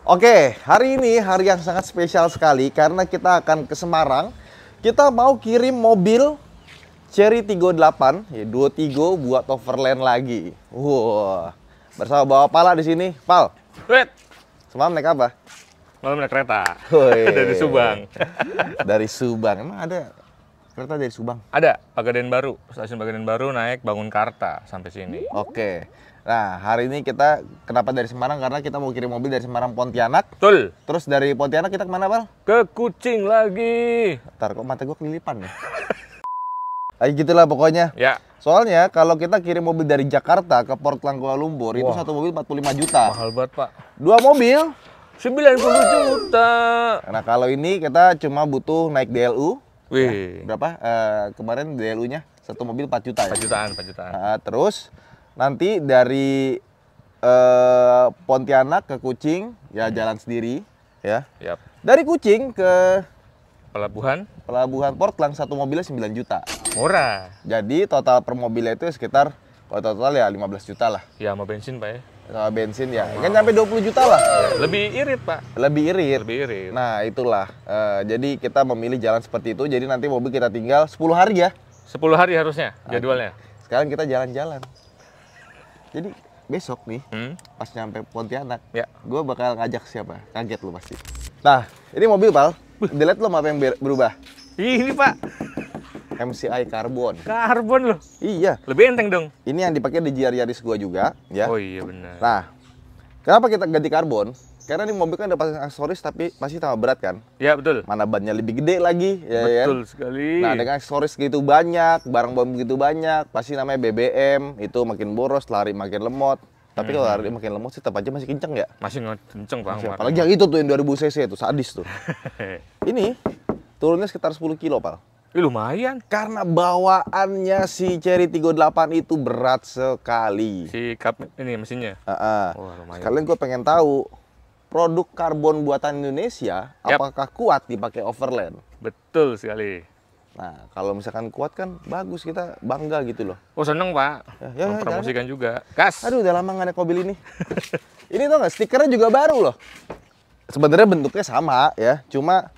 Oke, hari ini hari yang sangat spesial sekali karena kita akan ke Semarang. Kita mau kirim mobil Chery Tiggo 8, ya, Duo Tiggo buat overland lagi. Wah, bersama Bapak Pala di sini. Pal, Wait, semalam naik apa? malam naik kereta. Woi. Dari Subang. Dari Subang, emang ada kereta dari Subang? Ada, Pegadaian Baru. Stasiun Pegadaian Baru naik Bangunkarta sampai sini. Oke. Nah, hari ini kita kenapa dari Semarang? Karena kita mau kirim mobil dari Semarang Pontianak. Betul. Terus dari Pontianak kita kemana, Pal? Ke Kucing lagi. Ntar kok mata gue kelilipan ya? Kayak gitulah pokoknya. Ya, Soalnya kalau kita kirim mobil dari Jakarta ke Portland Kuala Lumpur, itu satu mobil 45 juta. mahal banget, Pak. Dua mobil. 90 juta. Nah, kalau ini kita cuma butuh naik DLU. Wih, Berapa? Kemarin DLU-nya satu mobil 4 juta ya. 4 jutaan, 4 jutaan. Nah, terus nanti dari Pontianak ke Kucing ya jalan sendiri ya. Yap. Dari Kucing ke Pelabuhan Pelabuhan Portland satu mobilnya 9 juta. murah. Jadi total per mobilnya itu sekitar kalau total ya 15 juta lah. Ya, sama bensin, Pak ya. Sama bensin ya. Kan sampai 20 juta lah. Lebih irit, Pak. Lebih irit. Lebih irit. Nah, itulah. Jadi kita memilih jalan seperti itu. Jadi nanti mobil kita tinggal 10 hari ya. 10 hari harusnya jadwalnya. Sekarang kita jalan-jalan. Jadi besok nih, Hmm? pas nyampe Pontianak, Ya. gue bakal ngajak siapa? Kaget lu pasti. Nah, ini mobil, Pal. Dilihat lo apa yang berubah? Ini, Pak. MCI Carbon. Karbon loh. Iya. Lebih enteng dong. Ini yang dipakai di GR Yaris gua juga, ya. Oh iya benar. Nah, kenapa kita ganti karbon? Karena ini mobil kan ada pasang aksesoris tapi pasti tambah berat kan. Ya, betul. Mana bannya lebih gede lagi, ya kan? Betul sekali. Nah, dengan aksesoris gitu banyak, barang begitu banyak, pasti namanya BBM, itu makin boros, lari makin lemot. Tapi kalau lari makin lemot sih tetap aja masih kenceng ya. Masih kenceng, Bang. Apalagi yang itu tuh yang 2000 cc itu sadis tuh. Ini turunnya sekitar 10 kilo, Pal. Lumayan. Karena bawaannya si Chery Tiggo 8 itu berat sekali. Si kap ini mesinnya. Wah, lumayan. sekalian gue pengen tahu produk karbon buatan Indonesia Yap. apakah kuat dipakai overland? Betul sekali. Nah, kalau misalkan kuat kan bagus, kita bangga gitu loh. Oh, seneng, Pak. Ya, Mempromosikan juga. Gas. Aduh, udah lama nggak naik mobil ini. Ini tuh nggak, stikernya juga baru loh. Sebenarnya bentuknya sama ya, cuma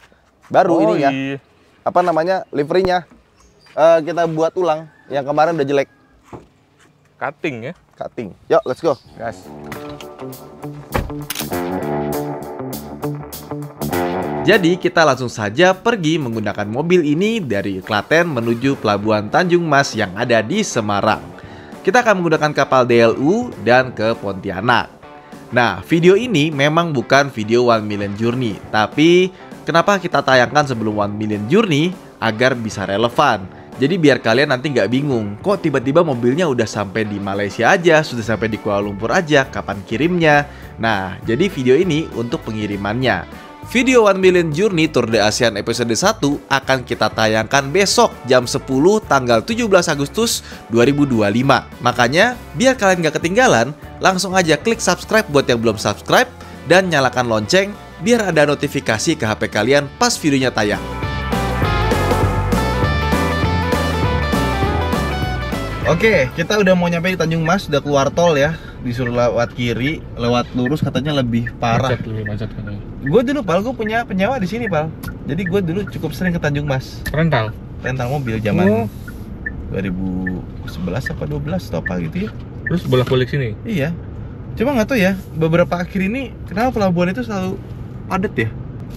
baru Oh, ini ya. iya. Apa namanya, liverynya kita buat ulang, yang kemarin udah jelek. Cutting ya. Cutting. Yuk, let's go. Gas. Jadi kita langsung saja pergi menggunakan mobil ini dari Klaten menuju Pelabuhan Tanjung Mas yang ada di Semarang. Kita akan menggunakan kapal DLU dan ke Pontianak. Nah, video ini memang bukan video 1 million journey, tapi kenapa kita tayangkan sebelum 1 million journey? Agar bisa relevan. Jadi biar kalian nanti nggak bingung, kok tiba-tiba mobilnya udah sampai di Malaysia aja, sudah sampai di Kuala Lumpur aja, kapan kirimnya? Nah, jadi video ini untuk pengirimannya. Video 1 million journey Tour de ASEAN episode 1 akan kita tayangkan besok jam 10 tanggal 17 Agustus 2025. Makanya, biar kalian nggak ketinggalan, langsung aja klik subscribe buat yang belum subscribe dan nyalakan lonceng biar ada notifikasi ke HP kalian pas videonya tayang. Oke, kita udah mau nyampe di Tanjung Mas, udah keluar tol ya. Disuruh lewat kiri, lewat lurus katanya lebih parah. Macet katanya. Gue dulu, Pal, gue punya penyewa di sini, Pal. Jadi gue dulu cukup sering ke Tanjung Mas. Rental. Rental mobil zaman 2011 apa 12 atau apa gitu ya. Terus bolak-balik sini. Iya. Cuma nggak tahu ya, beberapa akhir ini kenapa pelabuhan itu selalu padat ya?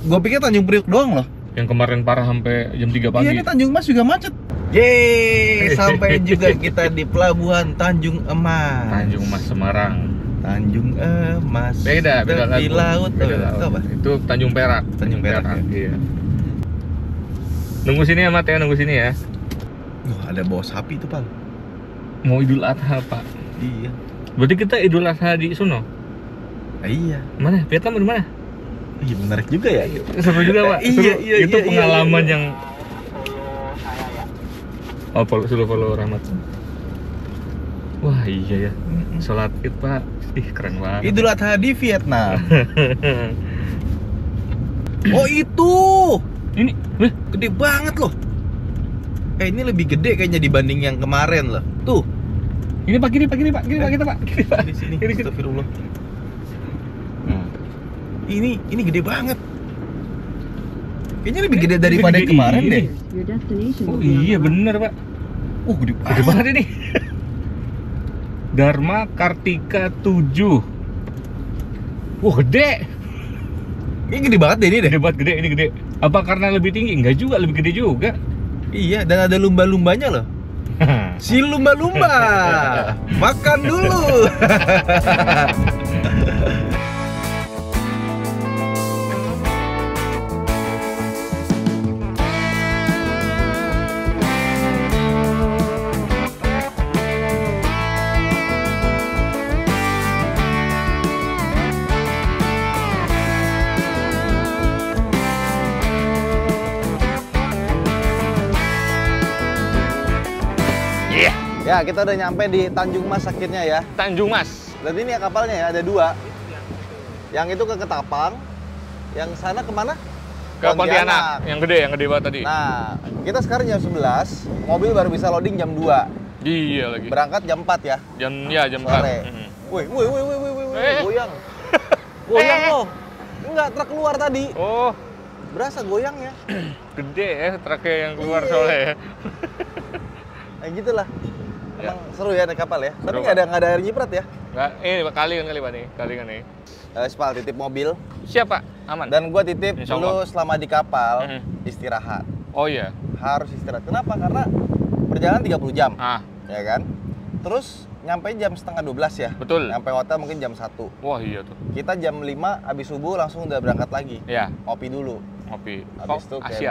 Gue pikir Tanjung Priok doang loh. Yang kemarin parah sampai jam 3 pagi. Iya, ini Tanjung Mas juga macet. Yeay, sampai juga kita di Pelabuhan Tanjung Emas. Tanjung Mas Semarang. Tanjung Emas. Beda tepi lagu. laut. Beda Itu laut. apa? Itu Tanjung Perak. Tanjung Perak, ya? Iya. Nunggu sini ya, Mat ya, nunggu sini ya. Wah, ada bawa sapi tuh, Pal. Mau Idul Adha, Pak. Iya. Berarti kita Idul Adha di sono. Iya. Mana? Vietnam di mana? Iya, menarik juga ya. Seru juga, Pak. Iya, Seru. iya, Itu iya, pengalaman iya. yang follow Rahmat. Wah, iya ya. Sholat Id, Pak. Ih, keren banget. Idul Adha di Vietnam. Oh, itu. Ini, Gede banget loh. Ini lebih gede kayaknya dibanding yang kemarin loh. Tuh. ini Pak, gini Pak, kita Pak. Gini Pak. Di sini. Gini. Astagfirullah. Ini gede banget. Kayaknya lebih gede daripada yang kemarin deh. Oh iya bener Pak. Gede Gede banget ini. Dharma Kartika 7. Wah gede. Ini gede banget deh ini deh. Gede banget, gede, ini gede. Apa karena lebih tinggi? Enggak juga, lebih gede juga. Iya, dan ada lumba-lumbanya loh. Si lumba-lumba. Makan dulu. Ya, kita udah nyampe di Tanjung Mas akhirnya ya. Tanjung Mas. Dan ini ya kapalnya ya, ada 2. Yang itu ke Ketapang, yang sana kemana? Ke Pontianak. Yang gede banget tadi. Nah, kita sekarang jam 11, mobil baru bisa loading jam 2. Iya lagi. Berangkat jam 4 ya? Jam Sore. 4. Wih, goyang. Goyang loh. Enggak, truk keluar tadi. Oh, Berasa goyang ya. gede ya truknya yang keluar Iya. soalnya ya. Nah, gitulah. Emang seru ya naik kapal ya. Tapi Seru, nggak ada air nyiprat ya. Nggak, kali Pak nih. Kali kan nih. Spal titip mobil. Siap Pak, aman. Dan gua titip Insya dulu Allah. selama di kapal Mhm. istirahat. Oh iya. Harus istirahat. Kenapa? Karena perjalanan 30 jam. Ah, Ya kan? Terus nyampe jam setengah 12 ya. betul. Nyampe hotel mungkin jam 1. Wah iya tuh. Kita jam 5 habis subuh langsung udah berangkat lagi. Ya, Ngopi dulu. ngopi. Habis itu Asia.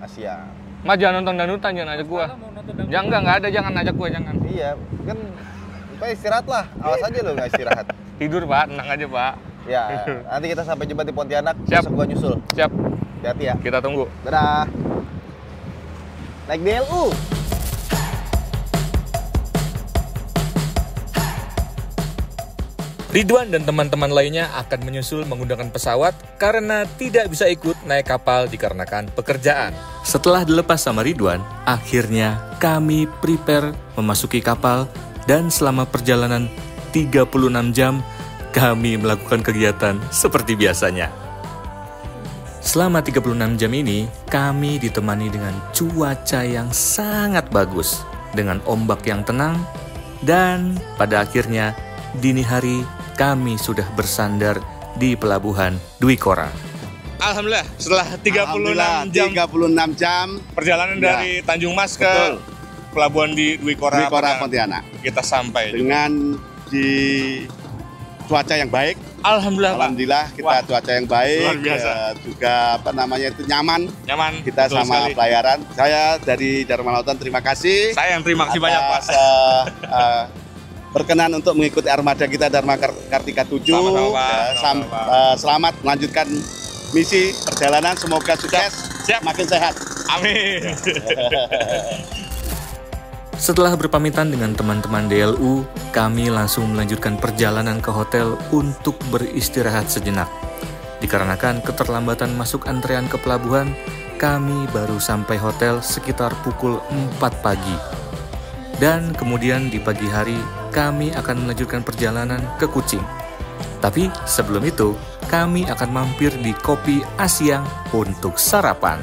Asia. Mas jangan nonton danutan, jangan ajak gua. Jangan, enggak ada, jangan ajak gua, jangan. Iya, kan kita istirahat lah. Awas aja lo nggak istirahat. Tidur Pak, tenang aja Pak. Ya, nanti kita sampai jumpa di Pontianak. Siap. Besok gua nyusul. Siap, Hati-hati ya. kita tunggu. Dadah. Naik DLU. Ridwan dan teman-teman lainnya akan menyusul menggunakan pesawat karena tidak bisa ikut naik kapal dikarenakan pekerjaan. Setelah dilepas sama Ridwan, akhirnya kami prepare memasuki kapal dan selama perjalanan 36 jam, kami melakukan kegiatan seperti biasanya. Selama 36 jam ini, kami ditemani dengan cuaca yang sangat bagus, dengan ombak yang tenang, dan pada akhirnya dini hari kami sudah bersandar di pelabuhan Dwi Kora. Alhamdulillah, setelah 36 jam 36 jam perjalanan Ya. dari Tanjung Mas ke Betul. pelabuhan di Dwi Kora, Dwi Kora Pontianak kita sampai. dengan di cuaca yang baik. Alhamdulillah, Pak. Alhamdulillah kita Wah, cuaca yang baik, luar biasa. juga apa namanya itu nyaman. Nyaman. Kita betul sama sekali. pelayaran. Saya dari Dharma Lautan terima kasih. Saya yang terima kasih banyak Pak. atas, berkenan untuk mengikuti armada kita Dharma Kartika 7. Sama-sama, Pak. Sama-sama, Pak. Selamat melanjutkan misi perjalanan, semoga sukses, Siap. makin sehat. Amin. Setelah berpamitan dengan teman-teman DLU, kami langsung melanjutkan perjalanan ke hotel untuk beristirahat sejenak. Dikarenakan keterlambatan masuk antrean ke pelabuhan, kami baru sampai hotel sekitar pukul 4 pagi. Dan kemudian di pagi hari, kami akan melanjutkan perjalanan ke Kucing. Tapi sebelum itu, kami akan mampir di Kopi Asyang untuk sarapan.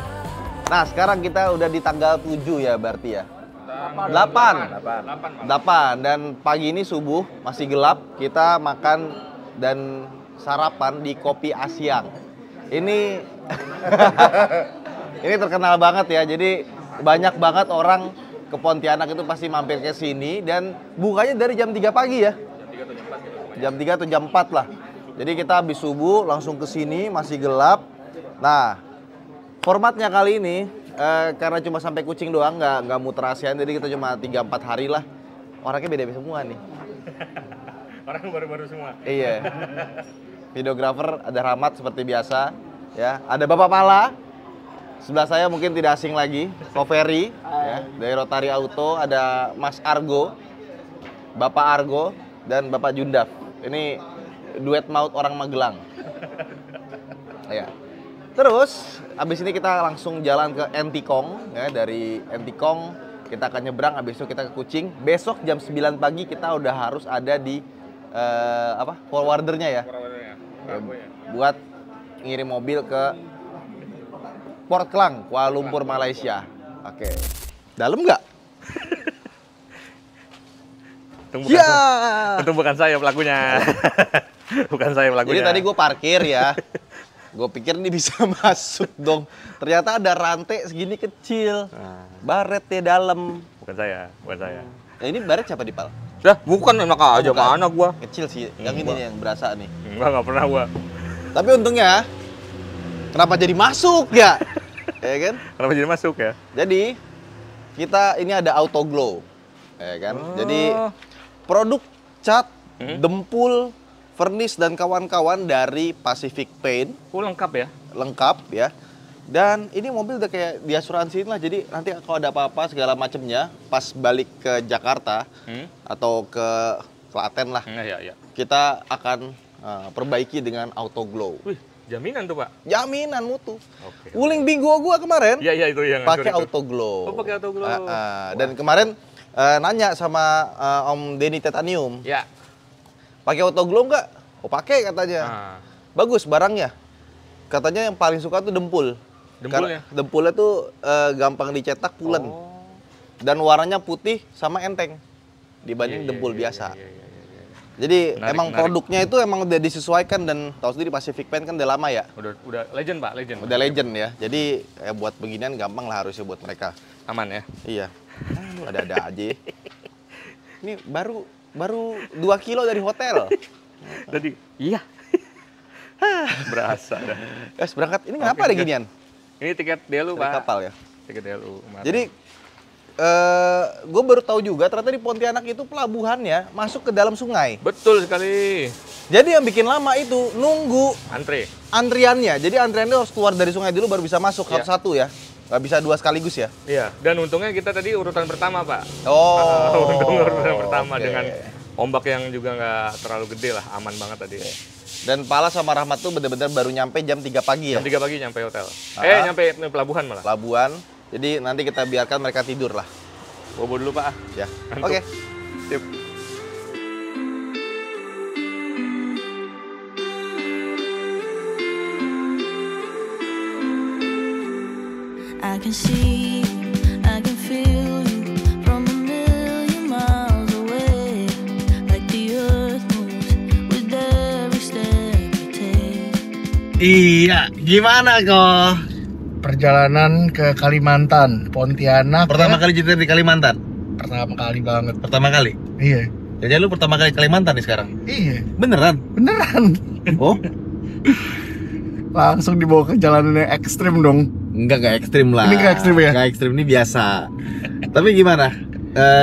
Nah, sekarang kita udah di tanggal 7 ya berarti ya. 8 dan pagi ini subuh masih gelap, kita makan dan sarapan di Kopi Asyang. Ini ini terkenal banget ya. Jadi banyak banget orang ke Pontianak itu pasti mampir ke sini dan bukanya dari jam 3 pagi ya. Jam 3 atau jam 4 lah. Jadi kita habis subuh langsung ke sini masih gelap. Nah, formatnya kali ini karena cuma sampai Kucing doang, nggak muter ASEAN, jadi kita cuma 3-4 hari lah. Orangnya beda semua nih. Orang baru-baru semua. Iya. Videografer ada Rahmat seperti biasa, ya. Ada Bapak Pala. Sebelah saya mungkin tidak asing lagi, Ferry, ya. Dari Rotary Auto ada Mas Argo, Bapak Argo dan Bapak Jundaf. Ini duet maut orang Magelang. Ya. Terus, abis ini kita langsung jalan ke Entikong, ya. Dari Entikong kita akan nyebrang, abis itu kita ke Kucing. Besok jam 9 pagi kita udah harus ada di forwardernya ya. Buat ngirim mobil ke Port Klang, Kuala Lumpur, Malaysia. Oke. Dalam nggak? Untung bukan saya pelakunya. Bukan saya pelakunya. Jadi tadi gue parkir ya. Gue pikir ini bisa masuk dong. Ternyata ada rantai segini kecil. Baret di dalam. Bukan saya. Nah, ini baret siapa di Pal? Dah, bukan enak aja Bukan. mana gua. Kecil sih. Yang ini nih yang berasa nih. Enggak pernah gua. Tapi untungnya kenapa jadi masuk ya? Ya kan? Kenapa jadi masuk ya? Jadi kita ini ada auto glow. Ya kan? Jadi produk cat, dempul, vernis dan kawan-kawan dari Pacific Paint. Lengkap ya? Lengkap ya. Dan ini mobil udah kayak diasuransiin lah. Jadi nanti kalau ada apa-apa segala macamnya pas balik ke Jakarta atau ke Klaten lah, Iya. kita akan perbaiki dengan auto glow. Wih, jaminan tuh, Pak. Jaminan mutu. Oke. Wuling Bingo gua kemarin Iya itu yang pakai hancur itu. auto glow. Oh, pakai auto glow. Dan kemarin nanya sama Om Denny Titanium, Ya. pakai auto glow nggak? Oh pakai katanya. Bagus barangnya. Katanya yang paling suka tuh dempul. Dempulnya? Karena dempulnya tuh gampang dicetak, pulen. Dan warnanya putih sama enteng dibanding dempul biasa. Jadi Menarik, emang menarik. produknya itu emang udah disesuaikan, dan tahu sendiri Pacific Paint kan udah lama ya. Udah legend, Pak, legend. Udah legend ya. Jadi buat beginian gampang lah harusnya buat mereka. Aman ya. Iya. Ada-ada aja. Ini baru 2 kilo dari hotel. Tadi iya. Berasa dah. Guys, berangkat. Ini kenapa ada ginian? Ini tiket DLU, Dari Pak. kapal ya. Tiket DLU. kemarin. Jadi gue baru tahu juga ternyata di Pontianak itu pelabuhannya masuk ke dalam sungai. betul sekali. Jadi yang bikin lama itu nunggu Antre. antriannya. Jadi antriannya harus keluar dari sungai dulu baru bisa masuk Iya. satu-satu ya. Nggak bisa 2 sekaligus ya. Iya, dan untungnya kita tadi urutan pertama, Pak. Oh. Untung urutan pertama oke. dengan ombak yang juga nggak terlalu gede lah, aman banget tadi. Dan Pala sama Rahmat tuh bener-bener baru nyampe jam 3 pagi ya. Jam 3 pagi nyampe hotel. Ah. Nyampe pelabuhan malah. Pelabuhan. Jadi nanti kita biarkan mereka tidur lah. Bobo dulu, Pak. Ya. Ngantuk. Oke. Sip. I can see you, I can feel you from a million miles away. Like the earth moves with every step you take. Iya, gimana kok? Perjalanan ke Kalimantan, Pontianak. Pertama ya? kali cerita di Kalimantan? Pertama kali banget. Pertama kali? Iya. Jadi lu pertama kali Kalimantan nih sekarang? Iya. Beneran? Beneran. Oh? Langsung dibawa ke jalanan yang ekstrim dong. Enggak ekstrim lah. Ini nggak ekstrim ya? Nggak ekstrim, ini biasa. Tapi gimana?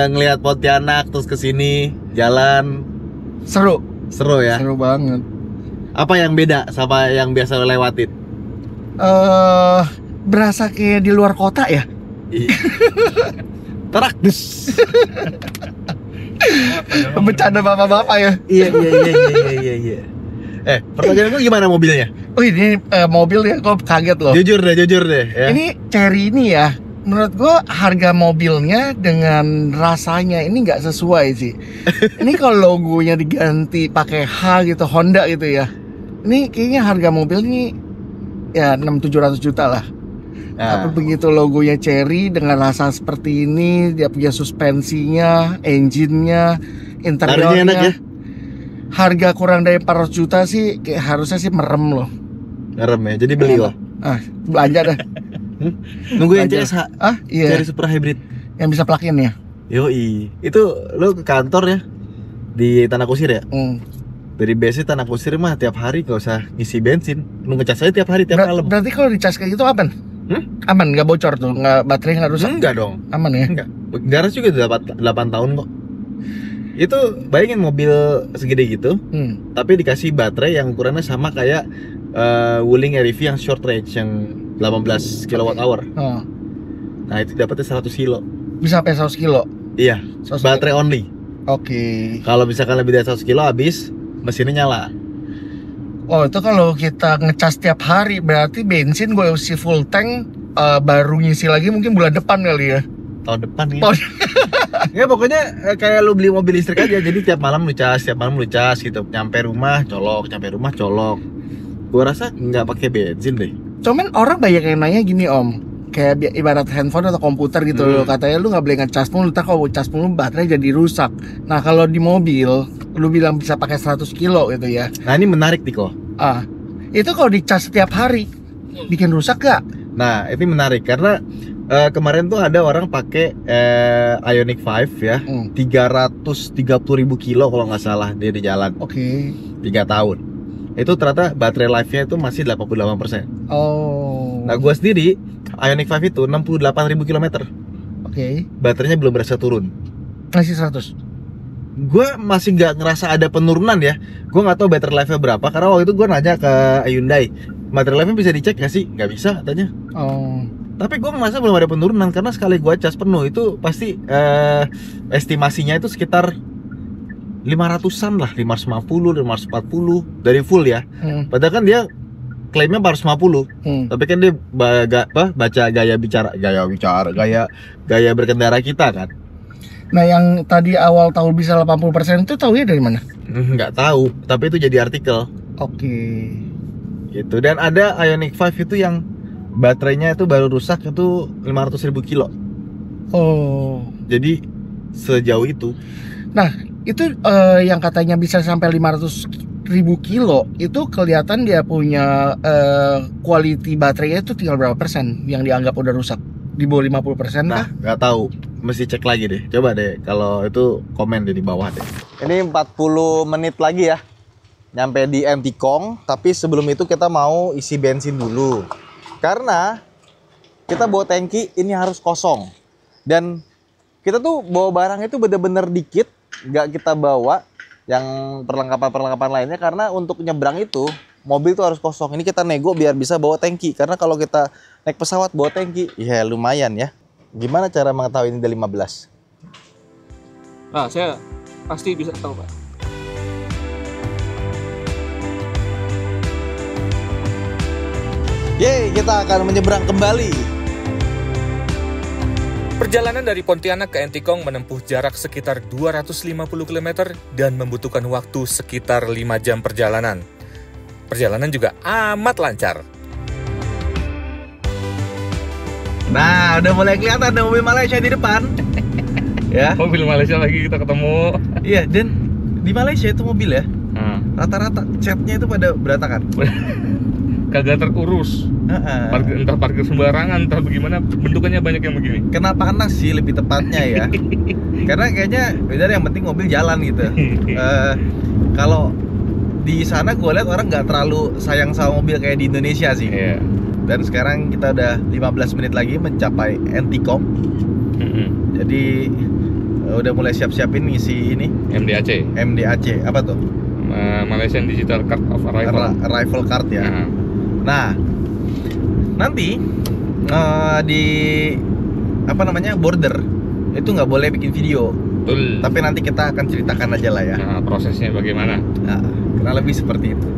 Ngelihat Pontianak terus kesini jalan Seru. seru ya? Seru banget. Apa yang beda sama yang biasa lo lewatin? Berasa kayak di luar kota ya? Terakdus. Bercanda bapak-bapak ya? Iya. Pertanyaan gue gimana mobilnya? Oh ini mobil ya, kok kaget loh. Jujur deh ya. Ini Cherry ini ya, menurut gua harga mobilnya dengan rasanya ini nggak sesuai sih. Ini kalau logonya diganti pakai H gitu, Honda gitu ya. Ini kayaknya harga mobil ini ya 600-700 juta lah. Tapi begitu logonya Cherry dengan rasa seperti ini, dia punya suspensinya, engine-nya, Larinya interiornya. enak ya? Harga kurang dari 400 juta sih kayak harusnya sih merem loh. Merem ya, jadi beli lo. Ah, belanja dah. Nunggu yang Belanja. CSH. Ah, iya. Cari Supra Hybrid. Yang bisa plug-in ya? Yoi. Itu lo ke kantor ya? Di Tanah Kusir ya? Dari base Tanah Kusir mah tiap hari gak usah ngisi bensin. Lu ngecas aja tiap hari, tiap malam. Berarti kalau dicas kayak gitu aman? Aman, nggak bocor tuh, nggak baterai nggak rusak? Enggak dong. Aman ya? Enggak. Garas juga udah 8 tahun kok. Itu bayangin mobil segede gitu, tapi dikasih baterai yang ukurannya sama kayak Wuling REV yang short range yang 18 kWh. Oh. Nah itu dapetnya 100 kilo. Bisa sampai 100 kilo? Iya, 100 baterai only. Oke. Kalau misalkan lebih dari 100 kilo habis, mesinnya nyala. Oh itu kalau kita ngecas tiap hari berarti bensin gue isi full tank, baru ngisi lagi mungkin bulan depan kali ya? Tahun depan ya. Oh. Ya pokoknya kayak lu beli mobil listrik aja. Jadi tiap malam lu cas gitu. Nyampe rumah colok. Gua rasa nggak pakai bensin deh. Cuman orang banyak yang nanya gini Om, kayak ibarat handphone atau komputer gitu loh, katanya lu nggak boleh ngecas mulu, ntar kalau cas mulu baterai jadi rusak. Nah kalau di mobil, lu bilang bisa pakai 100 kilo gitu ya. Nah ini menarik nih kok. Itu kalau dicas setiap hari, bikin rusak gak? Nah ini menarik karena kemarin tuh ada orang pakai Ioniq 5 ya, 330.000 kilo kalau nggak salah dia di jalan. Oke. 3 tahun. Itu ternyata baterai life-nya itu masih 88%. Oh. Nah gua sendiri Ioniq 5 itu 68.000 km. Oke. Baterainya belum berasa turun. Masih 100. Gue masih nggak ngerasa ada penurunan ya. Gue nggak tahu battery life-nya berapa karena waktu itu gue nanya ke Hyundai, battery life-nya bisa dicek nggak sih? Nggak bisa katanya. Oh. Tapi gue ngerasa belum ada penurunan karena sekali gue cas penuh itu pasti estimasinya itu sekitar 500-an lah, 550, 540 dari full ya. Padahal kan dia klaimnya 450. Tapi kan dia baca gaya berkendara kita kan. Nah yang tadi awal tahu bisa 80% itu tahu ya dari mana? Nggak tahu, tapi itu jadi artikel. Oke. Gitu. Dan ada Ioniq 5 itu yang baterainya itu baru rusak itu 500.000 kilo. Oh. Jadi sejauh itu. Nah itu yang katanya bisa sampai 500.000 kilo itu kelihatan dia punya quality baterainya itu tinggal berapa persen yang dianggap udah rusak? Di bawah 50% Nah, nggak tahu. Mesti cek lagi deh. Coba deh kalau itu komen deh di bawah deh. Ini 40 menit lagi ya. Nyampe di Antikong, tapi sebelum itu kita mau isi bensin dulu. Karena kita bawa tangki ini harus kosong. Dan kita tuh bawa barang itu bener-bener dikit, nggak kita bawa yang perlengkapan-perlengkapan lainnya karena untuk nyebrang itu mobil tuh harus kosong. Ini kita nego biar bisa bawa tangki. Karena kalau kita naik pesawat bawa tangki, ya lumayan ya. Gimana cara mengetahui ini udah 15? Nah, saya pasti bisa tahu, Pak. Yeay, kita akan menyeberang kembali. Perjalanan dari Pontianak ke Antikong menempuh jarak sekitar 250 km dan membutuhkan waktu sekitar 5 jam perjalanan. Perjalanan juga amat lancar. Nah, udah mulai kelihatan ada mobil Malaysia di depan. Ya. Mobil Malaysia lagi kita ketemu. Iya, dan di Malaysia itu mobil ya. Rata-rata catnya itu pada berantakan. Kagak terurus. Entah parkir sembarangan, entah bagaimana, bentukannya banyak yang begini. Kena panas sih lebih tepatnya ya. Karena kayaknya udah yang penting mobil jalan gitu. Kalau di sana gue lihat orang nggak terlalu sayang sama mobil kayak di Indonesia sih. Iya. Dan sekarang kita udah 15 menit lagi mencapai Antikong. Jadi udah mulai siap-siapin ngisi ini MDAC apa tuh? Malaysian Digital Card of Arrival. Arrival card ya. Nah, nanti di apa namanya border itu nggak boleh bikin video. Betul. Tapi nanti kita akan ceritakan aja lah ya. Nah, prosesnya bagaimana? Nah, kurang lebih seperti itu.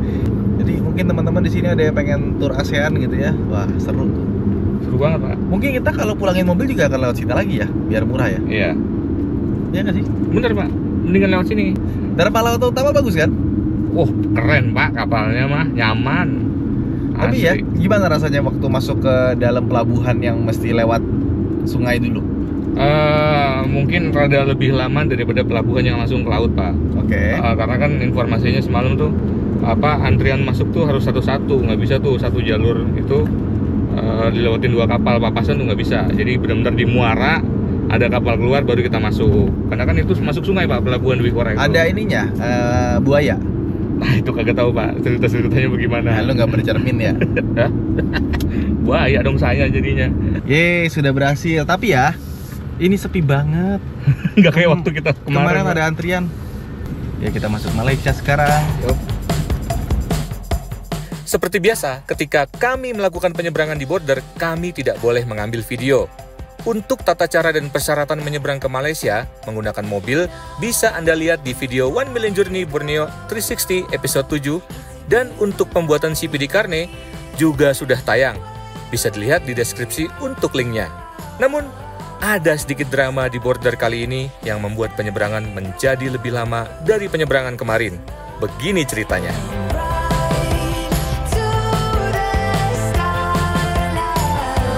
Jadi mungkin teman-teman di sini ada yang pengen tur ASEAN gitu ya. Wah, seru tuh. Seru banget, Pak. Mungkin kita kalau pulangin mobil juga akan lewat sini lagi ya, biar murah ya. Iya. Iya nggak sih? Bener, Pak. Mendingan lewat sini. Darpa Laut Utama bagus kan? Wah, keren, Pak. Kapalnya mah nyaman. Tapi ya, gimana rasanya waktu masuk ke dalam pelabuhan yang mesti lewat sungai dulu? Mungkin rada lebih lama daripada pelabuhan yang langsung ke laut, Pak. Oke. Karena kan informasinya semalam tuh antrian masuk tuh harus satu-satu, nggak bisa tuh satu jalur itu dilewatin 2 kapal papasan tuh nggak bisa. Jadi benar-benar di muara ada kapal keluar baru kita masuk. Karena kan itu masuk sungai, Pak, pelabuhan Dwi Korek. Ada ininya buaya. Nah, itu kagak tahu, Pak. Cerita-ceritanya bagaimana? Nah, lu nggak bercermin ya? Buaya dong saya jadinya. Yeay, sudah berhasil. Tapi ya, ini sepi banget. Nggak kayak waktu kita kemarin ada antrian. Ya, kita masuk Malaysia sekarang. Yuk. Seperti biasa, ketika kami melakukan penyeberangan di border, kami tidak boleh mengambil video. Untuk tata cara dan persyaratan menyeberang ke Malaysia menggunakan mobil, bisa Anda lihat di video 1 Million Journey Borneo 360 episode 7. Dan untuk pembuatan CPD Carnet juga sudah tayang. Bisa dilihat di deskripsi untuk linknya. Namun, ada sedikit drama di border kali ini yang membuat penyeberangan menjadi lebih lama dari penyeberangan kemarin. Begini ceritanya.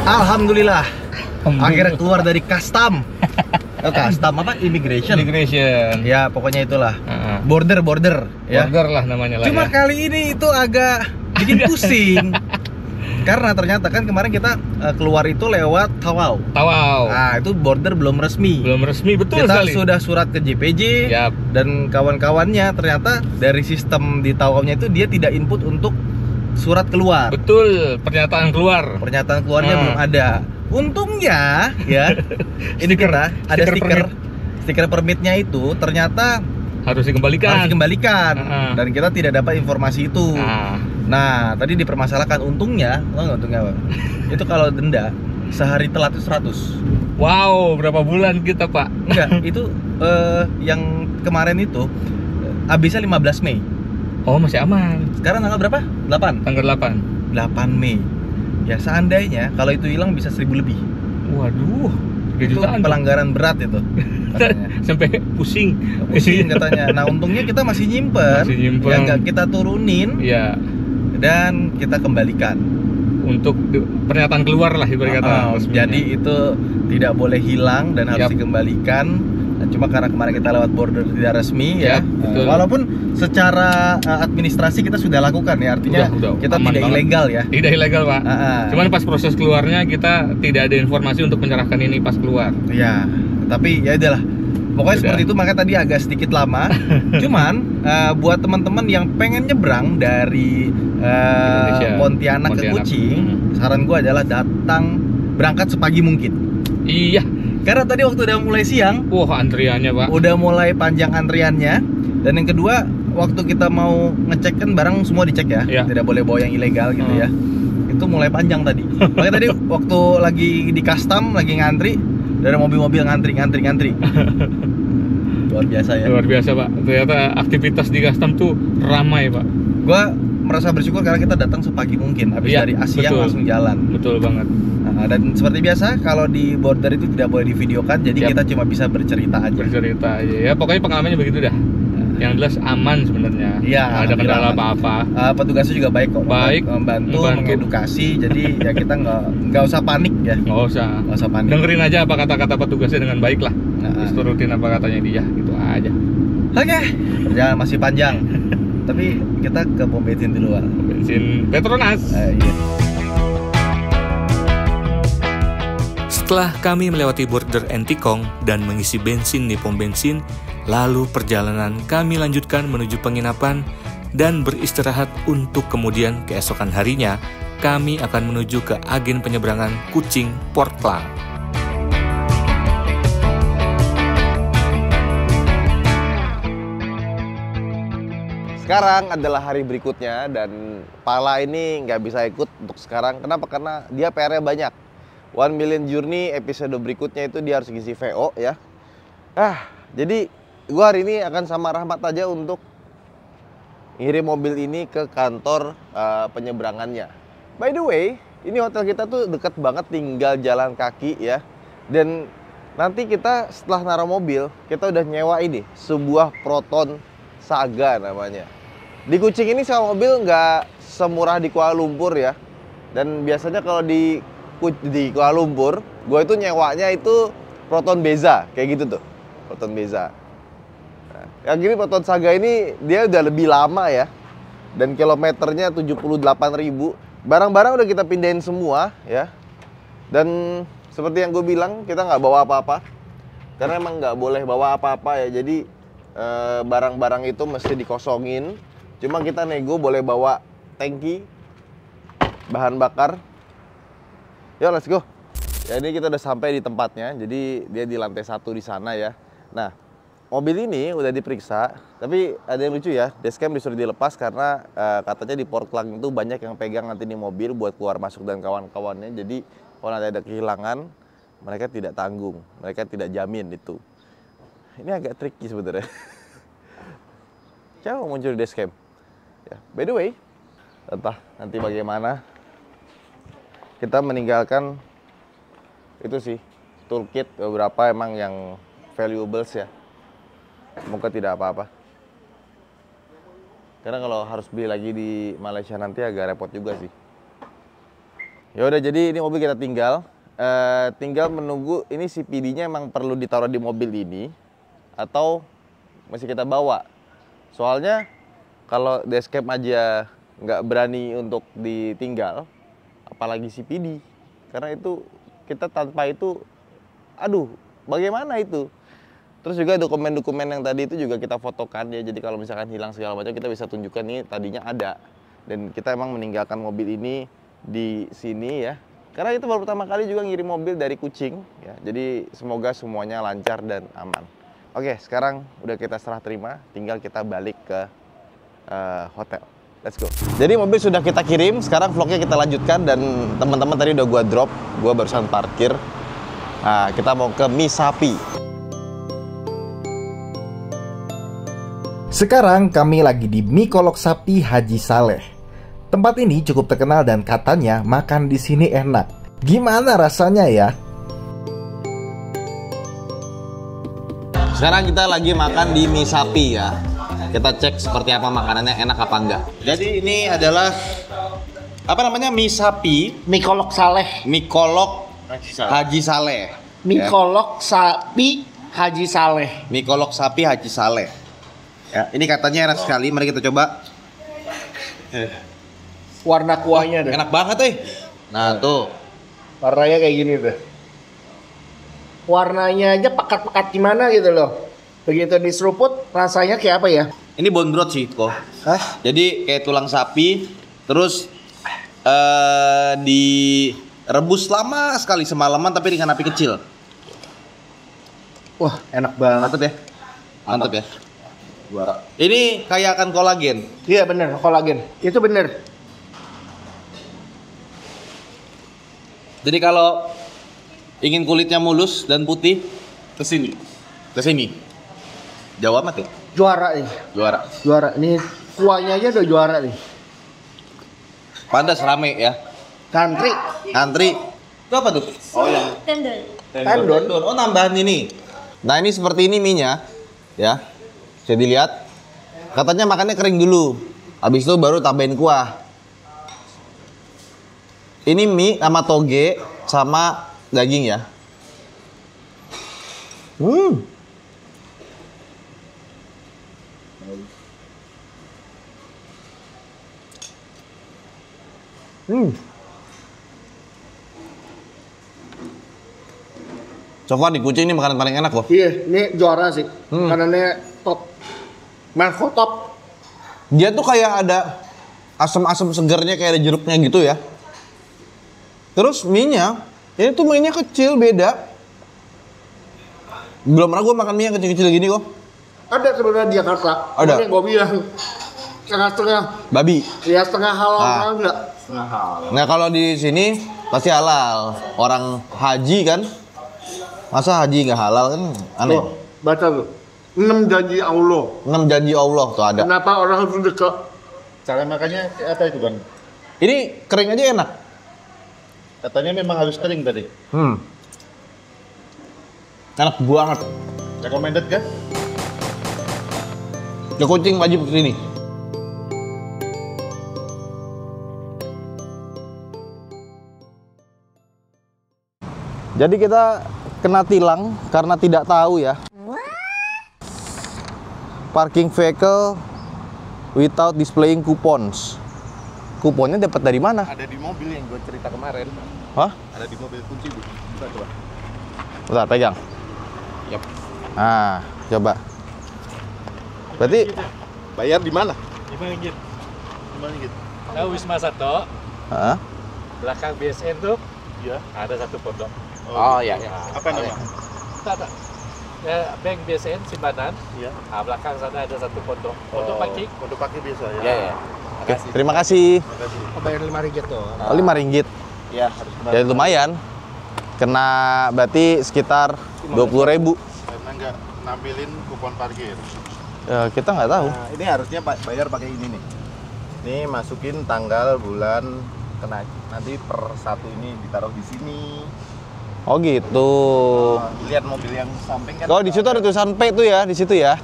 Alhamdulillah. Akhirnya keluar dari custom. Custom apa? Immigration. Ya, pokoknya itulah. Border ya. Border lah namanya lah. Cuma ya. kali ini itu agak bikin pusing. Karena ternyata kan kemarin kita keluar itu lewat Tawau. Nah, itu border belum resmi. Betul kita sekali. sudah surat ke JPJ Yap. dan kawan-kawannya, ternyata dari sistem di Tawau-nya itu dia tidak input untuk surat keluar. Betul, pernyataan keluar. Pernyataan keluarnya belum ada. Untungnya ya, ini kita ada stiker permitnya itu ternyata Harus dikembalikan. dan kita tidak dapat informasi itu. Nah, tadi dipermasalahkan. Untungnya, untungnya apa? Itu kalau denda sehari telat itu 100. Wow, berapa bulan kita, Pak? Enggak, itu yang kemarin itu habisnya 15 Mei. Oh, masih aman. Sekarang tanggal berapa? 8. Tanggal 8. 8 Mei. Ya, seandainya kalau itu hilang bisa 1000 lebih. Waduh, 3 Itu jutaan. pelanggaran berat itu. Katanya. Sampai pusing. Pusing katanya. Nah, untungnya kita masih nyimpen. Ya nggak kita turunin Iya. dan kita kembalikan. Untuk pernyataan keluar lah ibarat kata. Jadi itu tidak boleh hilang dan harus dikembalikan. Nah, cuma karena kemarin kita lewat border tidak resmi ya. Betul. Walaupun secara administrasi kita sudah lakukan ya, artinya Udah, kita aman tidak banget. ilegal ya. Tidak ilegal, Pak. Cuman pas proses keluarnya kita tidak ada informasi untuk menyerahkan ini pas keluar. Ya, tapi ya udahlah. Pokoknya seperti itu, makanya tadi agak sedikit lama. Cuman buat teman-teman yang pengen nyebrang dari Pontianak ke Kucing, saran gue adalah berangkat sepagi mungkin. Iya. Karena tadi waktu udah mulai siang, antriannya, Pak. udah mulai panjang antriannya. Dan yang kedua, waktu kita mau ngecek kan barang semua dicek ya, tidak boleh bawa yang ilegal gitu ya. Itu mulai panjang tadi. Makanya tadi waktu lagi di custom, lagi ngantri, dari mobil-mobil ngantri. Luar biasa ya. Luar biasa, Pak. Ternyata aktivitas di custom tuh ramai, Pak. Gua merasa bersyukur karena kita datang sepagi mungkin. Habis dari Asia langsung jalan. Betul banget. Nah, dan seperti biasa kalau di border itu tidak boleh divideokan, jadi kita cuma bisa bercerita aja. Ya pokoknya pengalamannya begitu dah. Yang jelas aman sebenarnya. Iya. Nggak ada kendala apa-apa. Petugasnya juga baik kok. Baik. Membantu, mengedukasi. Jadi ya kita nggak usah panik ya. Nggak usah panik. Dengerin aja apa kata-kata petugasnya dengan baik lah. Terus turutin apa katanya dia, gitu aja. Oke. Perjalanan masih panjang. Tapi kita ke pom bensin dulu, Pak. Bensin Petronas. Iya. Setelah kami melewati border Entikong dan mengisi bensin di pom bensin, lalu perjalanan kami lanjutkan menuju penginapan dan beristirahat untuk kemudian keesokan harinya kami akan menuju ke agen penyeberangan Kucing Port Klang. Sekarang adalah hari berikutnya dan Pala ini nggak bisa ikut untuk sekarang. Kenapa? Karena dia PR-nya banyak. 1 Million Journey episode berikutnya itu dia harus ngisi VO ya. Jadi gua hari ini akan sama Rahmat aja untuk ngirim mobil ini ke kantor penyeberangannya. By the way, ini hotel kita tuh deket banget, tinggal jalan kaki ya. Dan nanti kita setelah naruh mobil, kita udah nyewa ini, sebuah Proton Saga namanya. Di Kucing ini sewa mobil nggak semurah di Kuala Lumpur ya. Dan biasanya kalau di Kuala Lumpur, gue itu nyewanya itu Proton Beza, kayak gitu tuh, Proton Beza. Nah, yang gini Proton Saga ini dia udah lebih lama ya, dan kilometernya 78.000. Barang-barang udah kita pindahin semua ya, dan seperti yang gue bilang kita nggak bawa apa-apa, karena emang nggak boleh bawa apa-apa ya. Jadi barang-barang itu mesti dikosongin. Cuma kita nego boleh bawa tangki, bahan bakar. Yuk, let's go. Ya, ini kita udah sampai di tempatnya. Jadi dia di lantai 1 di sana ya. Nah, mobil ini udah diperiksa, tapi ada yang lucu ya. Dashcam disuruh dilepas karena katanya di Port Klang itu banyak yang pegang nanti nih mobil buat keluar masuk dan kawan-kawannya. Jadi kalau nanti ada kehilangan, mereka tidak tanggung, mereka tidak jamin itu. Ini agak tricky sebenarnya. Coba muncul di dashcam. Ya, by the way, entah nanti bagaimana. Kita meninggalkan itu sih, toolkit beberapa emang yang valuables ya. Semoga tidak apa-apa. Karena kalau harus beli lagi di Malaysia nanti agak repot juga sih. Ya udah, jadi ini mobil kita tinggal menunggu ini CPD-nya emang perlu ditaruh di mobil ini atau masih kita bawa. Soalnya kalau dashcam aja nggak berani untuk ditinggal, apalagi CPD. Karena itu kita tanpa itu, aduh, bagaimana itu? Terus juga dokumen-dokumen yang tadi itu juga kita fotokan ya. Jadi kalau misalkan hilang segala macam kita bisa tunjukkan nih tadinya ada. Dan kita emang meninggalkan mobil ini di sini ya. Karena itu baru pertama kali juga ngirim mobil dari Kucing ya. Jadi semoga semuanya lancar dan aman. Oke, sekarang udah kita serah terima, tinggal kita balik ke hotel. Let's go. Jadi mobil sudah kita kirim, sekarang vlognya kita lanjutkan dan teman-teman tadi udah gua drop, gua barusan parkir. Nah, kita mau ke Misapi. Sekarang kami lagi di Mie Kolok Sapi Haji Saleh. Tempat ini cukup terkenal dan katanya makan di sini enak. Gimana rasanya ya? Sekarang kita lagi makan di Misapi ya. Kita cek seperti apa makanannya, enak apa enggak. Jadi ini adalah apa namanya? Misapi, Mie kolok Saleh. Mie Kolok Haji Saleh. Mie kolok sapi Haji Saleh. Mie Kolok Sapi Haji Saleh. Ya, ini katanya enak sekali. Mari kita coba. Warna kuahnya deh. Enak banget Nah, tuh. Warnanya kayak gini deh. Warnanya aja pekat-pekat gimana gitu loh. Begitu diseruput rasanya kayak apa ya? Ini bone broth sih kok. Hah? Jadi kayak tulang sapi, terus direbus lama sekali semalaman tapi dengan api kecil. Wah, enak banget. Mantap ya? Mantap ya? Ini kayak akan kolagen. Iya bener, kolagen. Itu bener. Jadi kalau ingin kulitnya mulus dan putih, ke sini. Ke sini. Jawa amat ya? Juara nih. Juara. Juara. Ini kuahnya aja udah juara nih. Pantas rame ya. Antri. Antri. Itu apa tuh? Oh yang Tendon. Oh nambahan ini. Nah ini seperti ini mie-nya. Ya. Bisa dilihat. Katanya makannya kering dulu. Habis itu baru tambahin kuah. Ini mie sama toge sama daging ya. Coklat di Kucing ini makanan paling enak loh. Iya, ini juara sih. Makanannya top. Marco top. Dia tuh kayak ada asam-asam segernya, kayak ada jeruknya gitu ya. Terus mie-nya, ini tuh mie-nya kecil, beda. Belum pernah gue makan mie yang kecil-kecil gini kok. Ada sebenarnya di Jakarta. Ada. Ini gue bilang setengah-setengah. Babi. Ya setengah halal Ah. enggak? Nah kalau di sini pasti halal. Orang haji kan, masa haji nggak halal kan aneh. Tuh, baca tuh. 6 janji Allah. 6 janji Allah tuh ada. Kenapa orang harus dekat? Cara makannya apa itu Bang? Ini kering aja enak. Katanya memang harus kering tadi. Enak banget. Recommended kan? Ke Kucing wajib kesini. Jadi kita kena tilang karena tidak tahu ya. Parking vehicle without displaying coupons. Kuponnya dapat dari mana? Ada di mobil yang gue cerita kemarin. Hah? Ada di mobil kunci bu. Coba. Bentar, pegang. Yap. Nah, coba. Berarti Bayar di mana? 5 ringgit. Gimana gitu? Tahu Wisma Sato, Hah? belakang BSN tuh Iya. ada satu pondok. Oh iya. Apa nama? Tak. Ya, bank BSN Simpanan. Iya. Ah, belakang sana ada satu pondok. Pondok parking. Pondok parkir biasa ya. Iya, iya. Oke, terima kasih. Terima kasih. Bayar 5 ringgit tuh. Oh, 5 ringgit. Iya, harus benar. Ya lumayan. Kena berarti sekitar 20.000. Karena nggak nampilin kupon parkir. Ya, kita nggak tahu. Nah, ini harusnya bayar pakai ini nih. Ini masukin tanggal, bulan, kena nanti per satu ini ditaruh di sini. Oh gitu. Lihat mobil yang samping kan. Oh di situ ada tulisan P tuh ya, di situ ya.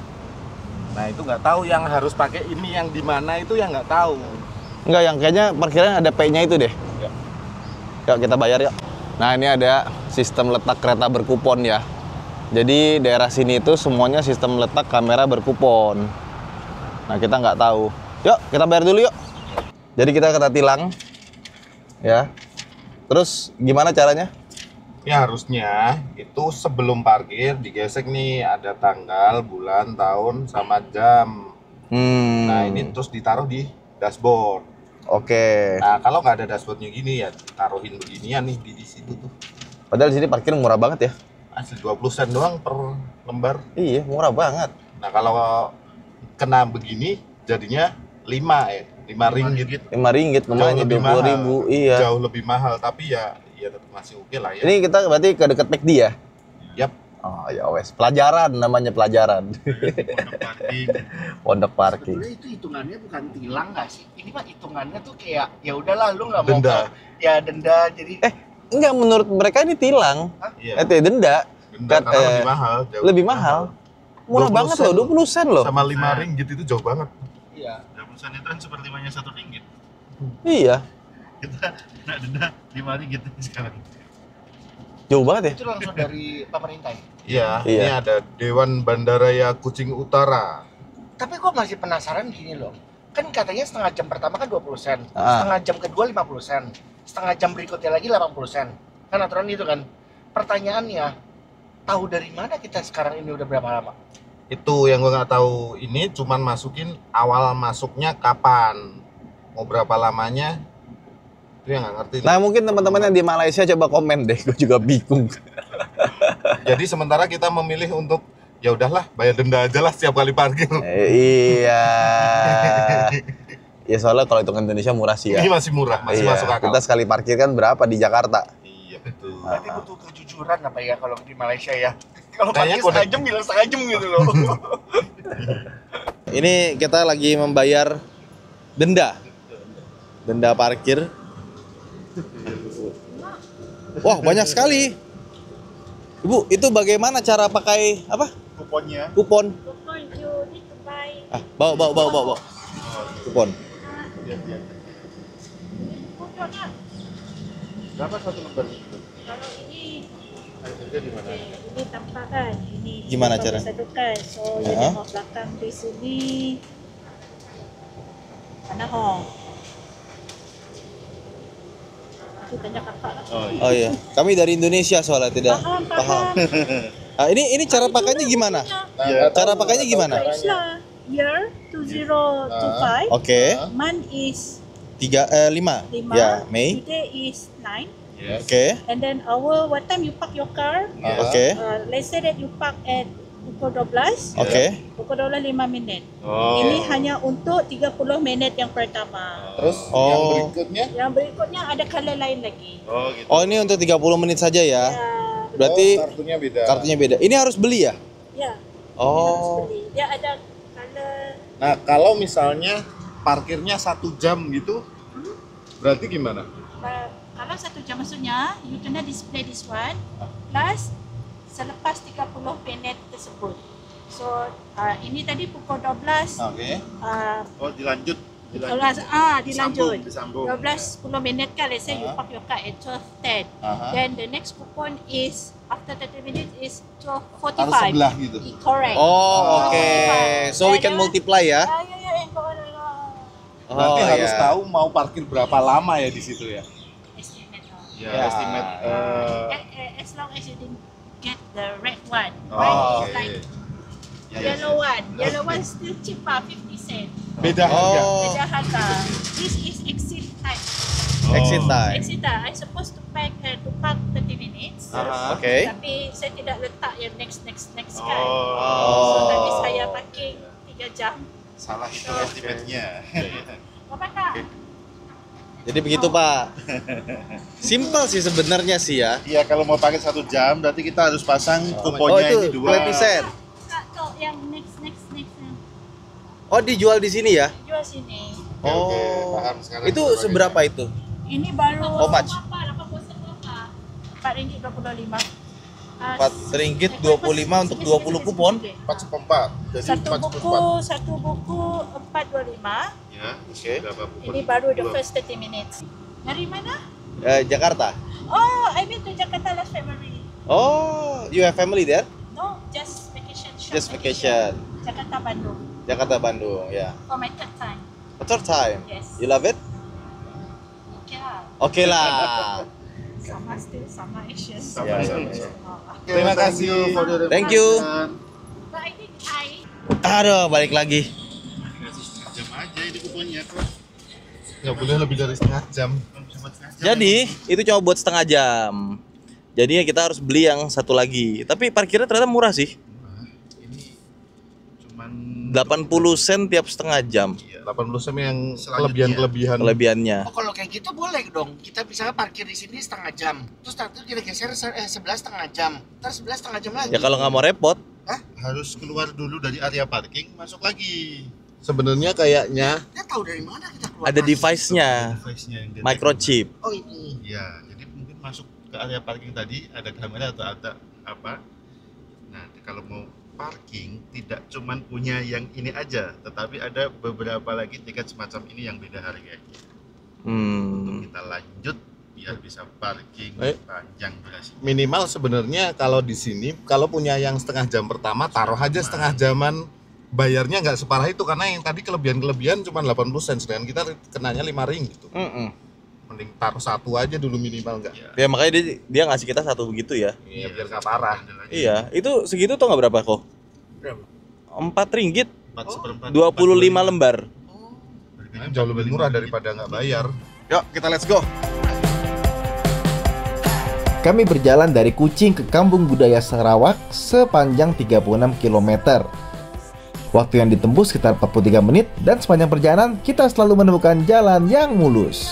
Nah itu nggak tahu yang harus pakai ini yang di mana itu yang nggak tahu. Enggak, yang kayaknya parkiran ada P-nya itu deh. Yuk kita bayar yuk. Nah ini ada sistem letak kereta berkupon ya. Jadi daerah sini itu semuanya sistem letak kamera berkupon. Nah kita nggak tahu. Yuk kita bayar dulu yuk. Jadi kita kena tilang ya. Terus gimana caranya? Ya harusnya itu sebelum parkir digesek nih ada tanggal, bulan, tahun, sama jam. Nah ini terus ditaruh di dashboard. Oke. Nah kalau nggak ada dashboardnya gini ya taruhin beginian nih di situ tuh. Padahal di sini parkir murah banget ya. Asli 20 sen doang per lembar. Iya murah banget. Nah kalau kena begini jadinya 5 ringgit. 5 ringgit namanya 20.000. Iya. Jauh lebih mahal tapi ya tetap masih oke lah ya. Ini kita berarti ke dekat McD ya? Yap. Oh ya wes, pelajaran namanya pelajaran. Pondok parking. Sebenarnya itu hitungannya bukan tilang nggak sih? Ini mah hitungannya tuh kayak ya udahlah lu nggak mau Denda. ya denda jadi. Enggak, menurut mereka ini tilang. Iya. Denda. Denda karena lebih mahal. Jauh Lebih mahal. Murah 20 banget sen. loh, 20 sen loh. Sama 5 ringgit itu jauh banget. Iya. 20 sen itu kan seperlimanya 1 ringgit. Iya, Kita nak denda 5 ringgit sekarang. jauh banget ya. Itu langsung dari pemerintah ya? Iya, Iya. ini ada Dewan Bandaraya Kucing Utara. Tapi gue masih penasaran gini loh. Kan katanya setengah jam pertama kan 20 sen. Ah. Setengah jam kedua 50 sen. Setengah jam berikutnya lagi 80 sen. Kan aturan itu kan. Pertanyaannya, tahu dari mana kita sekarang ini udah berapa lama? Itu yang gue nggak tahu. Ini cuman masukin awal masuknya kapan, mau berapa lamanya. Itu yang nggak ngerti. Nah mungkin teman-teman yang di Malaysia coba komen deh, gue juga bingung. Jadi sementara kita memilih untuk ya udahlah bayar denda aja lah setiap kali parkir. Iya. Ya soalnya kalau hitungan Indonesia murah sih ya. Ini masih murah, masih Iya, masuk akal. kita sekali parkir kan berapa di Jakarta? Iya betul. Berarti butuh kejujuran apa ya kalau di Malaysia ya? Kalau Kayaknya parkir setengah jam bilang setengah jam gitu loh. Ini kita lagi membayar denda. Denda parkir. Wah, banyak sekali. Ibu, itu bagaimana cara pakai apa? Kuponnya. Kupon. Kupon you need to buy. Bawa. Kupon. Kupon lah. Berapa satu lembar? Kalau ini di mana? ini tampak kan. Ini Gimana kita cara? satukan. So you Ya. tengok belakang di sini. Mana hong? Itu tanya kakak lah. Oh iya, kami dari Indonesia soalnya tidak Paham. Ah, ini cara pakainya gimana? Iya. Cara pakainya gimana? Price lah. Year 2025. Oke, Month is 5. 5. Ya, Mei. Today is 9. Oke. And then what time you park your car? Oke. Let's say that you park at pukul 12. Oke. Pukul 12 5 minit. Oh. Ini hanya untuk 30 menit yang pertama. Terus Oh. yang berikutnya? Yang berikutnya ada color lain lagi. Oh gitu. Oh, ini untuk 30 menit saja ya. Ya. Berarti kartunya beda. kartunya beda. Ini harus beli ya? Ya. Oh. Harus beli. Dia ada color. Nah kalau misalnya parkirnya 1 jam gitu, berarti gimana? Kalau 1 jam maksudnya, you kena display this one plus selepas 30 minit tersebut. So, ini tadi pukul 12. Oke. Oh dilanjut. Dilanjut. Disambung. 12-10 minit kan, let's say you park your car at 12:10. Then the next coupon is after 30 minutes is 12:45. Harus sebelah gitu. Correct. Oh, oke. 12:45. So we can multiply ya. Berarti Oh, harus ya. tahu mau parkir berapa lama ya di situ ya. Estimate. Ya, estimate. As long as you didn't get the red one. Oh, Red is oke. like Ya, ya, yellow one. Yellow one still cheaper, 50 cent. Beda harga. Oh, Beda harga. This is exit time. exit time. Exit time. I supposed to park 30 minutes. Oke. Tapi saya tidak letak yang next kan. Oh. So tadi saya parking 3 jam. Salah itu estimate-nya. Apa Kak? Jadi begitu Pak. Simpel sih sebenarnya sih ya. Iya, kalau mau pakai 1 jam berarti kita harus pasang Oh kuponnya ini itu 2. Clepisen. Kak, kau yang next. Oh dijual di sini ya? Jual sini. Oke, paham sekarang. Itu seberapa itu? Ini baru. How much? 4 ringgit 25. Rp4.25 untuk 20 kupon. 4/4. Jadi Satu buku 4.25. Ya, oke. Ini baru the first 30 minutes. Dari mana? Jakarta. Oh, I've been to Jakarta last February. Oh, you have family there? No, just vacation. Just vacation. Jakarta, Bandung. Jakarta, Bandung, ya. For my third time. Third time? Yes. You love it? Okay lah. Oke lah. Sama still sama Asian. Ya, ya, ya. Terima kasih. Thank you. But I think Aduh, balik lagi. Jam aja ini kuponnya kok. Nggak boleh lebih dari setengah jam. Jadi, itu cuma buat setengah jam. Jadinya kita harus beli yang satu lagi. Tapi parkirnya ternyata murah sih. Ini cuman 80 sen tiap setengah jam. 80 sen yang kelebihannya. Oh, kalau kayak gitu boleh dong. Kita bisa parkir di sini setengah jam. Terus nanti kita geser sebelah setengah jam. Terus sebelah setengah jam lagi. Ya kalau nggak mau repot. Harus keluar dulu dari area parking, masuk lagi. Sebenarnya kayaknya Kita tahu dari mana kita keluar. Ada device-nya. device-nya yang detek. Microchip. Oh, ini. Ya, jadi mungkin masuk ke area parking tadi ada kamera atau ada apa. Nah, kalau mau parking tidak cuman punya yang ini aja, tetapi ada beberapa lagi tiket semacam ini yang beda harganya. Untuk kita lanjut biar bisa parking panjang durasi. Minimal sebenarnya kalau di sini kalau punya yang setengah jam pertama taruh aja setengah jaman, bayarnya nggak separah itu karena yang tadi kelebihan cuma 80 sen sedangkan kita kenanya 5 ring gitu. Mending taruh satu aja dulu minimal nggak? Ya makanya dia ngasih kita satu begitu ya. Iya, biar nggak parah. Iya, itu segitu tuh nggak berapa kok? Berapa? 4 ringgit. 4/4. 25 lembar. Jauh lebih murah daripada nggak bayar. Yuk, kita let's go. Kami berjalan dari Kucing ke Kampung Budaya Sarawak sepanjang 36 km. Waktu yang ditempuh sekitar 43 menit dan sepanjang perjalanan kita selalu menemukan jalan yang mulus.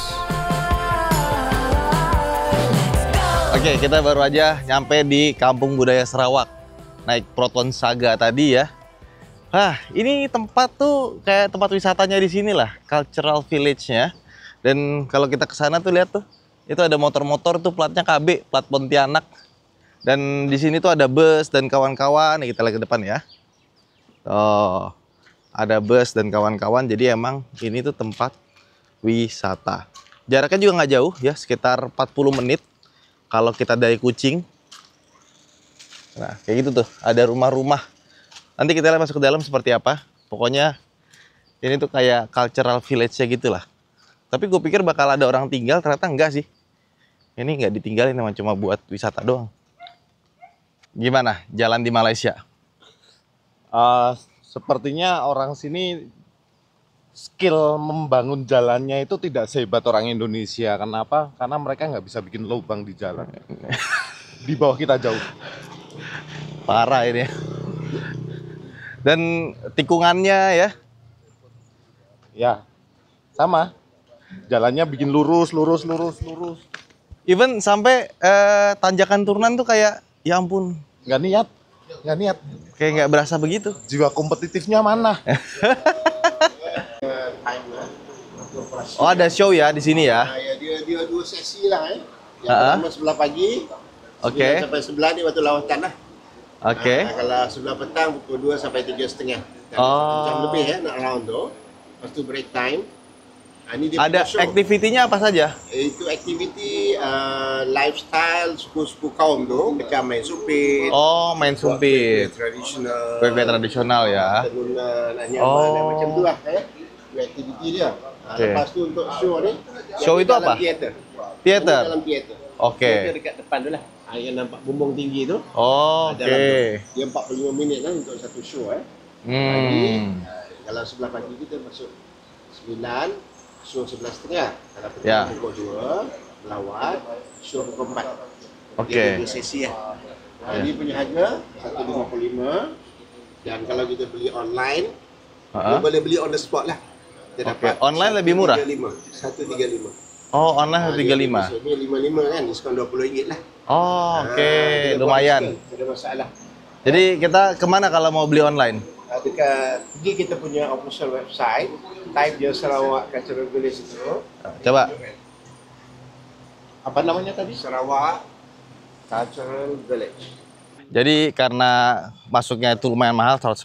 Oke, kita baru aja nyampe di Kampung Budaya Sarawak. Naik Proton Saga tadi ya. Ini tempat tuh kayak tempat wisatanya di sini lah, cultural village-nya. Dan kalau kita ke sana tuh lihat tuh, itu ada motor-motor tuh platnya KB, plat Pontianak. Dan di sini tuh ada bus dan kawan-kawan. Nih kita lihat ke depan ya. Oh, ada bus dan kawan-kawan. Jadi emang ini tuh tempat wisata. Jaraknya juga nggak jauh ya, sekitar 40 menit kalau kita dari Kucing. Nah, kayak gitu tuh, ada rumah-rumah. Nanti kita lihat masuk ke dalam seperti apa. Pokoknya ini tuh kayak cultural village-nya gitu lah. Tapi gue pikir bakal ada orang tinggal, ternyata enggak sih. Ini nggak ditinggalin, emang cuma buat wisata doang. Gimana jalan di Malaysia? Sepertinya orang sini skill membangun jalannya itu tidak sehebat orang Indonesia. Kenapa? Karena mereka nggak bisa bikin lubang di jalan. Di bawah kita jauh. Parah ini. Dan tikungannya ya. Ya, sama. Jalannya bikin lurus. Even sampai tanjakan turunan tuh kayak, ya ampun. Nggak niat. Kayak nggak berasa begitu. Jiwa kompetitifnya mana? Oh, ada show ya di sini ya? Dia 2 sesi lah Yang pertama sebelah pagi. Oke. Sampai sebelah ni waktu lawatan lah. Oke. Kalau sebelah petang pukul 2 sampai 3:30. Jam lebih nak round tu. Lepas tu break time. Ini dia ada aktivitinya apa saja? Itu aktiviti lifestyle suku-suku kaum tu, macam main sumpit. Oh, main sumpit. Tradisional ya. Tenunan, macam tu lah aktiviti dia. Lepas tu untuk show ni. Show itu apa? Teater. Dalam teater. Oke. Dekat depan tu lah. Yang nampak bumbung tinggi tu. Oh, oke. Dia 45 minit lah untuk satu show Kalau sebelah pagi kita masuk 9. Show 11.30. Kalau petang pukul 2, melawat, show pukul 4. Oke. Dia 2 sesi lah. Ini punya harga 155. Dan kalau kita beli online, kita boleh beli on the spot lah. Oke, online lebih murah? 135. Oh, online 135. Ini 55 kan, diskon RM20 lah. Oh, oke. Lumayan. Tidak ada masalah. Jadi kita kemana kalau mau beli online? Pergi kita punya official website, type je Sarawak Cultural Village itu. Coba. Apa namanya tadi? Sarawak Cultural Village. Jadi karena masuknya itu lumayan mahal, 150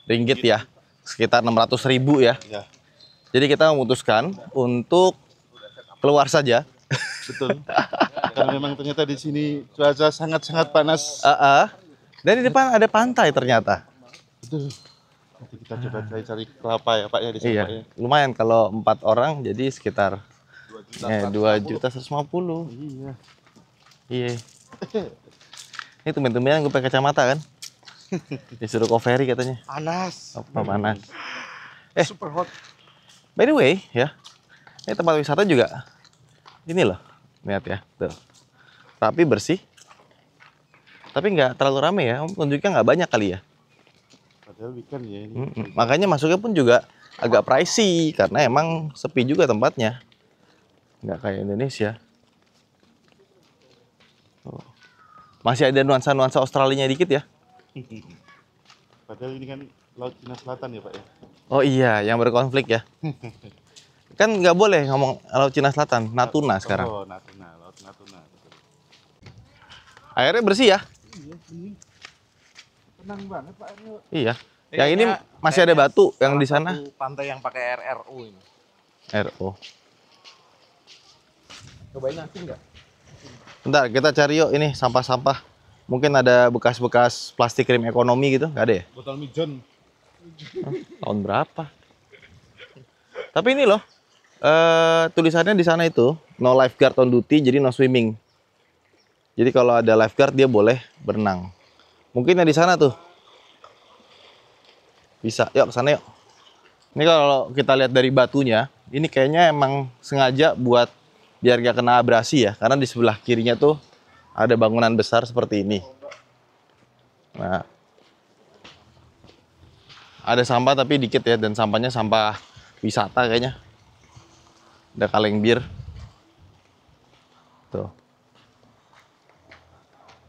ringgit ya, sekitar 600.000 ya. Jadi kita memutuskan untuk keluar saja Betul. Karena memang ternyata di sini cuaca sangat-sangat panas. Dan di depan ada pantai ternyata. Betul. Nanti kita coba cari kelapa ya Pak ya di sini. Iya, Pak, ya. lumayan kalau 4 orang jadi sekitar 2.150.000. Iya. Iya. Ini tumben-tumbenan gue pakai kacamata kan? Disuruh ke ferry katanya. Panas. Apa panas? Super hot. By the way, ya. Ini tempat wisata juga. Ini loh. Lihat ya, tuh. Rapi, bersih. Tapi nggak terlalu rame ya. Pengunjungnya nggak banyak kali ya. Padahal weekend ya ini. Makanya masuknya pun juga agak pricey karena emang sepi juga tempatnya. Nggak kayak Indonesia. Oh. Masih ada nuansa-nuansa Australianya dikit ya. Padahal ini kan Laut Cina Selatan ya Pak ya. Oh iya, yang berkonflik ya. Kan nggak boleh ngomong Laut Cina Selatan, Natuna sekarang. Oh, Natuna, Laut Natuna. Betul. Airnya bersih ya? Iya, ini. Tenang banget Pak ini. Iya. Yang ini masih ada batu yang di sana. Pantai yang pakai RRU ini. RO. Cobain nanti enggak? Bentar, kita cari yuk ini sampah-sampah. Mungkin ada bekas-bekas plastik krim ekonomi gitu, nggak ada ya? Botol mijon. Tahun berapa? Tapi ini loh, tulisannya di sana itu no lifeguard on duty, jadi no swimming. Jadi kalau ada lifeguard dia boleh berenang. Mungkin yang di sana tuh. Bisa, yuk ke sana yuk. Ini kalau kita lihat dari batunya, ini kayaknya emang sengaja buat biar gak kena abrasi ya, karena di sebelah kirinya tuh ada bangunan besar seperti ini. Nah, ada sampah tapi dikit ya, dan sampahnya sampah wisata kayaknya. Ada kaleng bir. Tuh.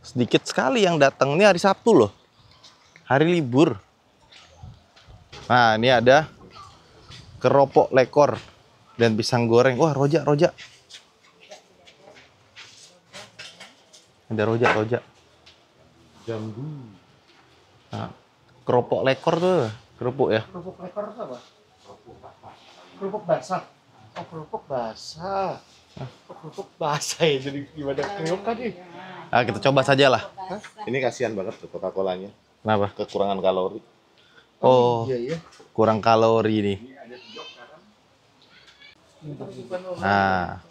Sedikit sekali yang datang. Ini hari Sabtu loh. Hari libur. Nah, ini ada keropok lekor dan pisang goreng. Wah, rojak, rojak. Ada rojak, rojak. Jambu. Nah, keropok lekor tuh, kerupuk ya. Kerupuk lekor itu apa? Kerupuk basah. Oh, kerupuk basah. Oh, kerupuk basah ya, jadi gimana kriuk kan nih? Nah, kita coba saja lah. Ini kasihan banget tuh Coca-Colanya. Kenapa? Kekurangan kalori. Oh, Iya, iya. kurang kalori nih. Nah,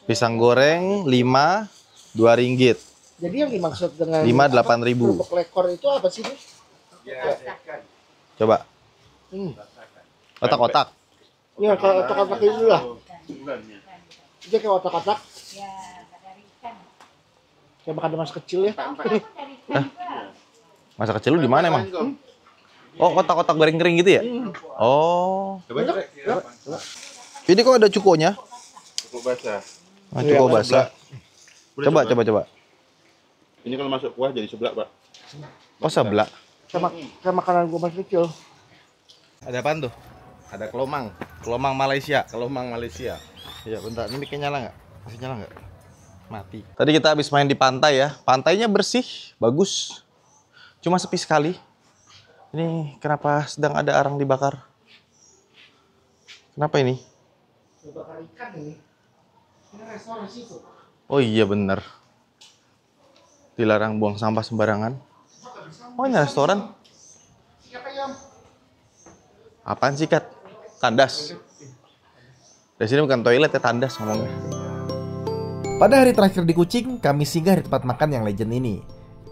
pisang goreng 5, 2 ringgit. Jadi yang dimaksud dengan 5, 8.000. kerupuk lekor itu apa sih, Nih? Coba. Otak-otak. Ya, kalau otak-otak ini lah. Dia kayak otak-otak. Kayak makan mas kecil ya. Masa kecil lu di mana emang? Oh, otak-otak kering-kering gitu ya? Oh. Coba. Ini kok ada cukonya? Cukup basah. Ah, cuko basah. Coba, coba, coba. Ini kalau masuk kuah jadi seblak, Pak. Oh, seblak. Kayak makanan gua masih kecil. Ada apaan tuh? Ada kelomang. Kelomang Malaysia. Kelomang Malaysia. Iya, bentar. Ini bikin nyala nggak? Masih nyala nggak? Mati. Tadi kita habis main di pantai ya. Pantainya bersih, bagus. Cuma sepi sekali. Ini kenapa sedang ada arang dibakar? Kenapa ini? Bakar ikan ini. Ini restoran situ. Oh iya bener. Dilarang buang sampah sembarangan. Oh ini restoran. Apaan sih, Kat? Tandas. Di sini bukan toilet ya, tandas ngomongnya. Pada hari terakhir di Kucing, kami singgah di tempat makan yang legend ini.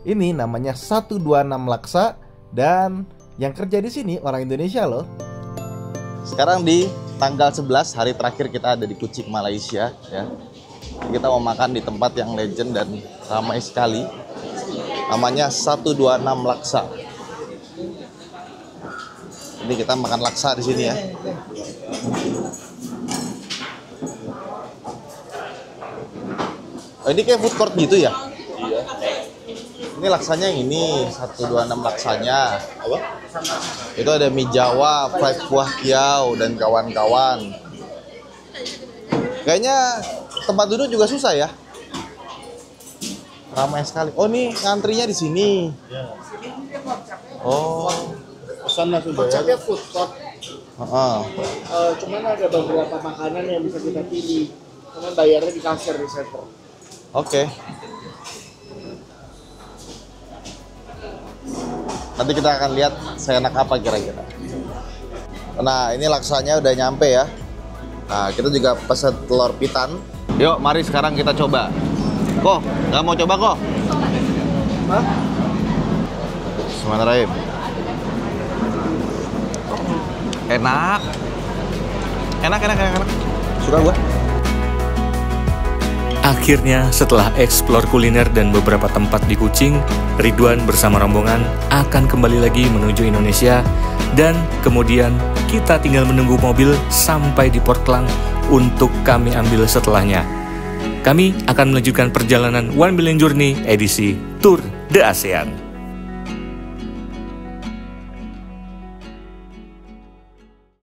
Ini namanya 126 Laksa dan yang kerja di sini orang Indonesia loh. Sekarang di tanggal 11 hari terakhir kita ada di Kucing, Malaysia ya. Kita mau makan di tempat yang legend dan ramai sekali. Namanya 126 Laksa. Ini kita makan laksa di sini ya. Oh, ini kayak food court gitu ya? Iya. Ini laksanya yang ini, 126 laksanya. Apa? Itu ada mie Jawa, fried kuah kiau, dan kawan-kawan. Kayaknya tempat duduk juga susah ya? Ramai sekali. Oh, ini ngantrinya di sini. Oh. Pesan langsung Konsepnya food court. Heeh. Cuman ada beberapa makanan yang bisa kita pilih. Karena bayarnya di kasir di center. Oke. Nanti kita akan lihat seenak apa kira-kira. Nah, ini laksanya udah nyampe ya. Nah, kita juga pesan telur pitan. Yuk, mari sekarang kita coba. Kok, nggak mau coba kok? Hah? Bismillahirrahmanirrahim. Enak. Enak. Suka gua. Akhirnya setelah eksplor kuliner dan beberapa tempat di Kucing, Ridwan bersama rombongan akan kembali lagi menuju Indonesia dan kemudian kita tinggal menunggu mobil sampai di Port Klang untuk kami ambil setelahnya. Kami akan melanjutkan perjalanan One Million Journey edisi Tour de ASEAN.